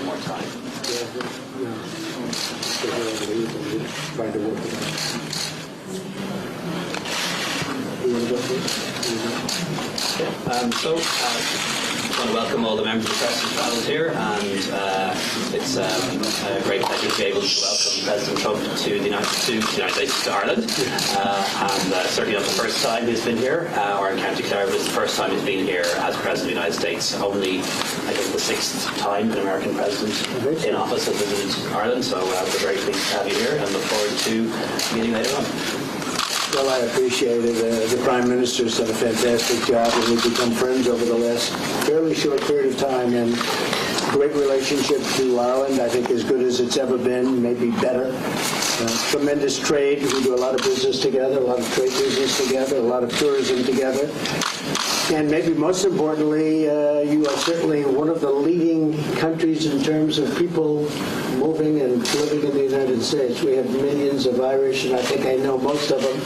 More time. Trying to work it out. I want to welcome all the members of the press who've travelled here, and it's a great pleasure to be able to welcome President Trump to the United States, to Ireland, and certainly not the first time he's been here, or in County Clare, but it's the first time he's been here as President of the United States. Only, I think, the sixth time an American president in office has visited Ireland, so we're very pleased to have you here, and look forward to meeting later on. Well, I appreciate it. The Prime Minister's done a fantastic job, and we've become friends over the last fairly short period of time. And great relationship to Ireland, I think as good as it's ever been, maybe better. Tremendous trade. We do a lot of business together, a lot of trade business together, a lot of tourism together. And maybe most importantly, you are certainly one of the leading countries in terms of people moving and living in the United States. We have millions of Irish, and I think I know most of them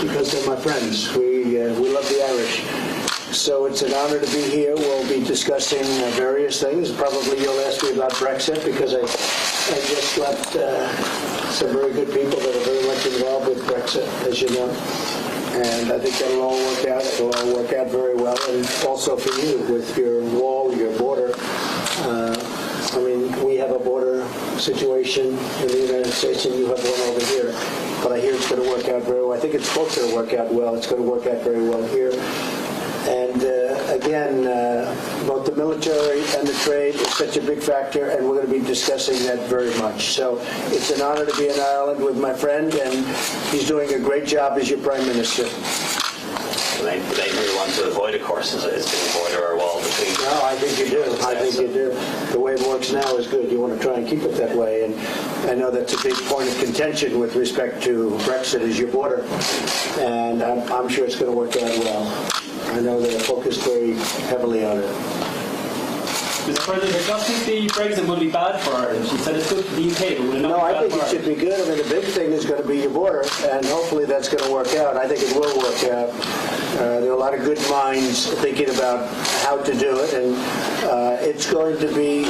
because they're my friends. We love the Irish. So it's an honor to be here. We'll be discussing various things. Probably you'll ask me about Brexit because I just left some very good people that are very much involved with Brexit, as you know. And I think that'll all work out. It'll all work out very well. And also for you, with your wall, your border. I mean, we have a border situation in the United States, and you have one over here. But I hear it's going to work out very well. I think it's supposed to work out well. It's going to work out very well here. And again, both the military and the trade is such a big factor, and we're going to be discussing that very much. So it's an honor to be in Ireland with my friend, and he's doing a great job as your Prime Minister. The main thing we want to avoid, of course, is a border or wall between. No, I think you do. I think you do. The way it works now is good. You want to try and keep it that way. And I know that's a big point of contention with respect to Brexit is your border. And I'm sure it's going to work out well. I know they're focused very heavily on it. Mr. President, I don't think the Brexit will be bad for Ireland. You said it's good for the UK, but will it not No, be I bad think for it should Ireland? be good. I mean, the big thing is going to be your border, and hopefully that's going to work out. I think it will work out. There are a lot of good minds thinking about how to do it, and it's going to be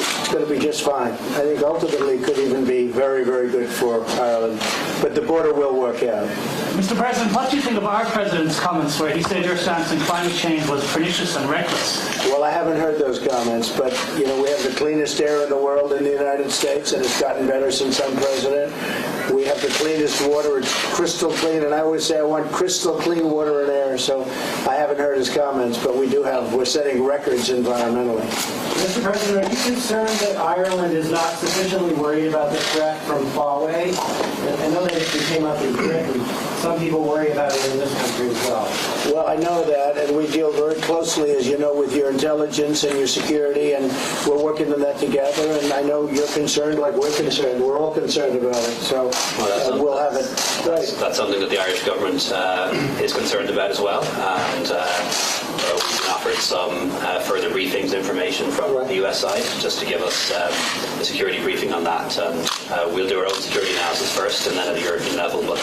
just fine. I think ultimately it could even be very, very good for Ireland, but the border will work out. Mr. President, what do you think of our President's comments where he said your stance on climate change was pernicious and reckless? Well, I haven't heard those comments, but, you know, we have the cleanest air in the world in the United States, and it's gotten better since I'm president. We have the cleanest water. It's crystal clean, and I always say I want crystal clean water and air, so I haven't heard his comments, but we're setting records environmentally. Mr. President, are you concerned that Ireland is not sufficiently worried about the threat from Huawei? I know that it came up incorrectly. Some people worry about it in this country as well. Well, I know that, and we deal very closely, as you know, with your intelligence and your security, and we're working on that together, and I know you're concerned like we're concerned. We're all concerned about it, so we'll have it. Right. That's something that the Irish government is concerned about as well, and we've offered some further briefings, information from the US side, just to give us a security briefing on that. We'll do our own security analysis first, and then at the European level, but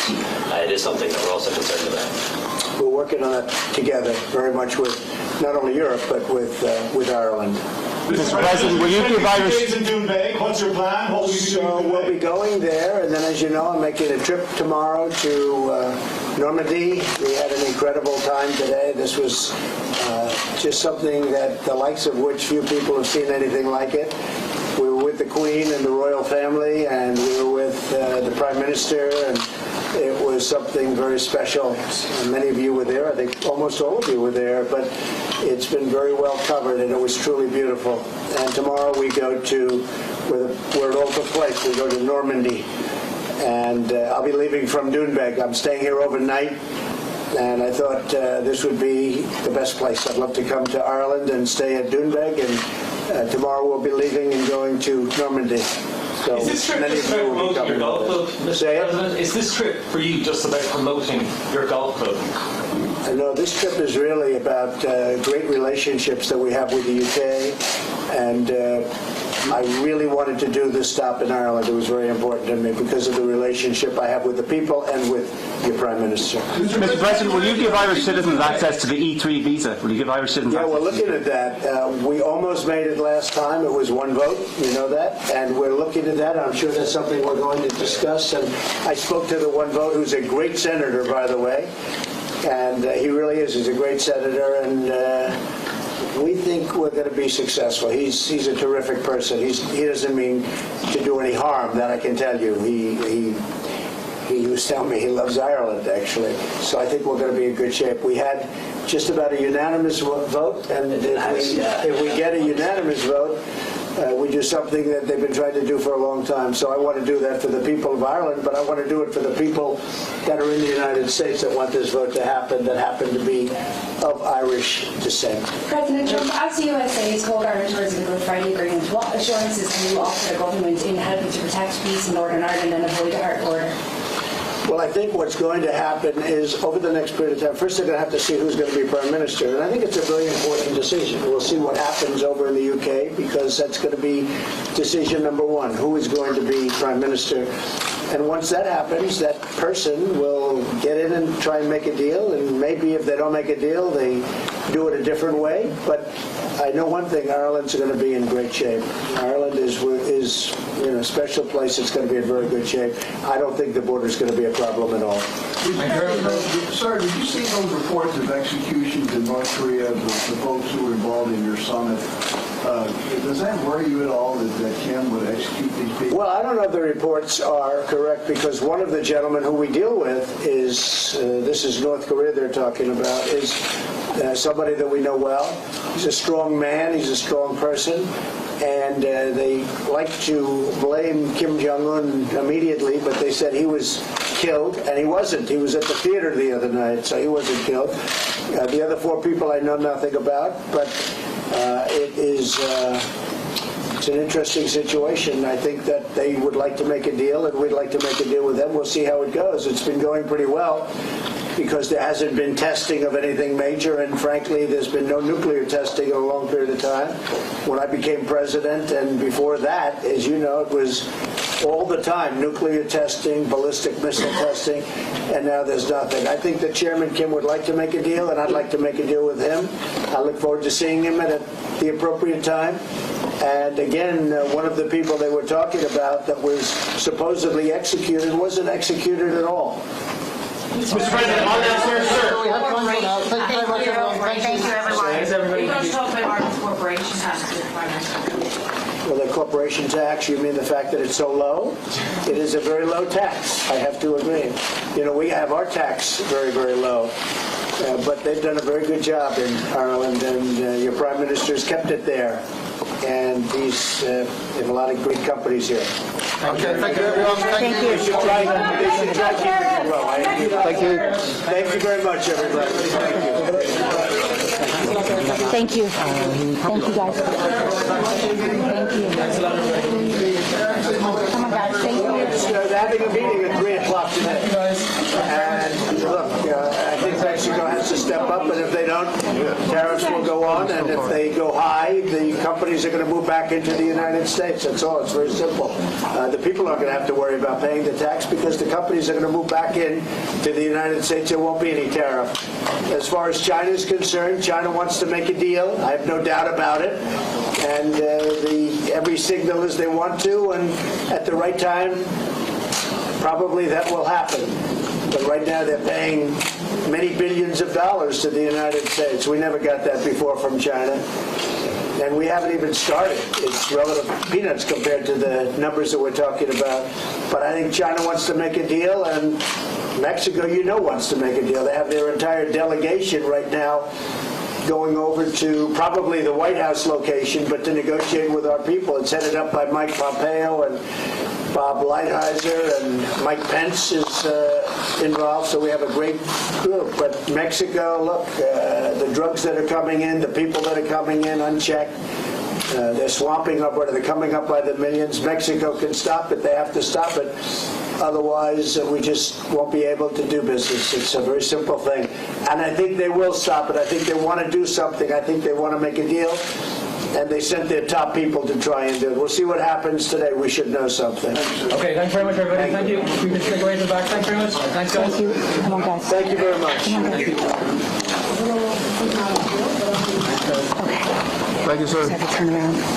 it is something that we're also concerned about. We're working on it together, very much with not only Europe, but with Ireland. Mr. President, will you give Irish... days in Doonbeg? What's your plan? What will you be doing? So we'll be going there, and then, as you know, I'm making a trip tomorrow to Normandy. We had an incredible time today. This was just something that the likes of which few people have seen anything like it. We were with the Queen and the royal family, and we were with the Prime Minister, and it was something very special. And many of you were there. I think almost all of you were there, but it's been very well covered, and it was truly beautiful. And tomorrow we go to where it all took place. We go to Normandy, and I'll be leaving from Doonbeg. I'm staying here overnight, and I thought this would be the best place. I'd love to come to Ireland and stay at Doonbeg, and tomorrow we'll be leaving and going to Normandy. So Is this trip many just of you about will be promoting your coming golf over. club, Mr. Say it? President? Is this trip for you just about promoting your golf club? No, this trip is really about great relationships that we have with the UK And I really wanted to do this stop in Ireland. It was very important to me because of the relationship I have with the people and with your Prime Minister. Mr. President, will you give Irish citizens access to the E3 visa? Will you give Irish citizens Yeah, access? we're looking at that. We almost made it last time. It was one vote, you know that, and we're looking at that. I'm sure that's something we're going to discuss. And I spoke to the one vote, who's a great senator, by the way, and he really is. He's a great senator, and we think we're going to be successful. He's a terrific person. He doesn't mean to do any harm, that I can tell you. He was telling me he loves Ireland, actually. So I think we're going to be in good shape. We had just about a unanimous vote, and if we get a unanimous vote, we do something that they've been trying to do for a long time. So I want to do that for the people of Ireland, but I want to do it for the people that are in the United States that want this vote to happen, that happen to be of Irish descent. President Trump, as the USA has called Ireland towards the Good Friday Agreement, what assurances can you offer the government in helping to protect peace in Northern Ireland and avoid a hard border? Well, I think what's going to happen is, over the next period of time, first they're going to have to see who's going to be Prime Minister. And I think it's a very important decision. We'll see what happens over in the UK, because that's going to be decision number one, who is going to be Prime Minister. And once that happens, that person will get in and try and make a deal. And maybe if they don't make a deal, they do it a different way. But I know one thing, Ireland's going to be in great shape. Ireland is in a special place. It's going to be in very good shape. I don't think the border is going to be a problem at all. Sir, did you see those reports of executions in North Korea of the folks who were involved in your summit? Does that worry you at all that Kim would execute these people? Well, I don't know if the reports are correct, because one of the gentlemen who we deal with is, this is North Korea they're talking about, is somebody that we know well. He's a strong man, he's a strong person, and they like to blame Kim Jong-un immediately, but they said he was killed, and he wasn't. He was at the theater the other night, so he wasn't killed. The other four people I know nothing about, but it's an interesting situation. I think that they would like to make a deal, and we'd like to make a deal with them. We'll see how it goes. It's been going pretty well, because there hasn't been testing of anything major, and frankly, there's been no nuclear testing in a long period of time. When I became president, and before that, as you know, it was all the time nuclear testing, ballistic missile testing, and now there's nothing. I think that Chairman Kim would like to make a deal, and I'd like to make a deal with him. I look forward to seeing him at the appropriate time. And again, one of the people they were talking about that was supposedly executed wasn't executed at all. Mr. President, on that, sir. We have time for now. Thank you very much, everyone. Thank you, everyone. Thanks, everybody. We're going to talk about Ireland's corporation tax. Well, the corporation tax, you mean the fact that it's so low? It is a very low tax, I have to agree. You know, we have our tax very, very low. But they've done a very good job in Ireland, and your Prime Minister's kept it there. And they have a lot of great companies here. Okay, thank you, everyone. Thank you. They should try keeping it low. Thank you. Thank you very much, everybody. Thank you. Thank you. Thank you, guys. Thank you. Come on, guys. Thank you. They're having a meeting at 3 o'clock today. And look, I think Mexico has to step up, and if they don't, tariffs will go on, and if they go high, the companies are going to move back into the United States. That's all. It's very simple. The people aren't going to have to worry about paying the tax, because the companies are going to move back in to the United States. There won't be any tariff. As far as China is concerned, China wants to make a deal. I have no doubt about it. And every signal is they want to, and at the right time, probably that will happen. But right now they're paying many billions of dollars to the United States. We never got that before from China. And we haven't even started. It's relative peanuts compared to the numbers that we're talking about. But I think China wants to make a deal, and Mexico, wants to make a deal. They have their entire delegation right now going over to probably the White House location, but to negotiate with our people. It's headed up by Mike Pompeo and Bob Lighthizer, and Mike Pence is involved, so we have a great group. But Mexico, look, the drugs that are coming in, the people that are coming in unchecked, they're swamping up, or they're coming up by the millions. Mexico can stop it. They have to stop it. Otherwise, we just won't be able to do business. It's a very simple thing. And I think they will stop it. I think they want to do something. I think they want to make a deal. and they sent their top people to try and do it. We'll see what happens today. We should know something. Okay, thanks very much, everybody. Thank you. We can take away to the back. Thanks very much. Thanks, guys. Thank you. Come on, guys. Thank you very much. Come on, guys. Thank you, sir. Just have to turn around.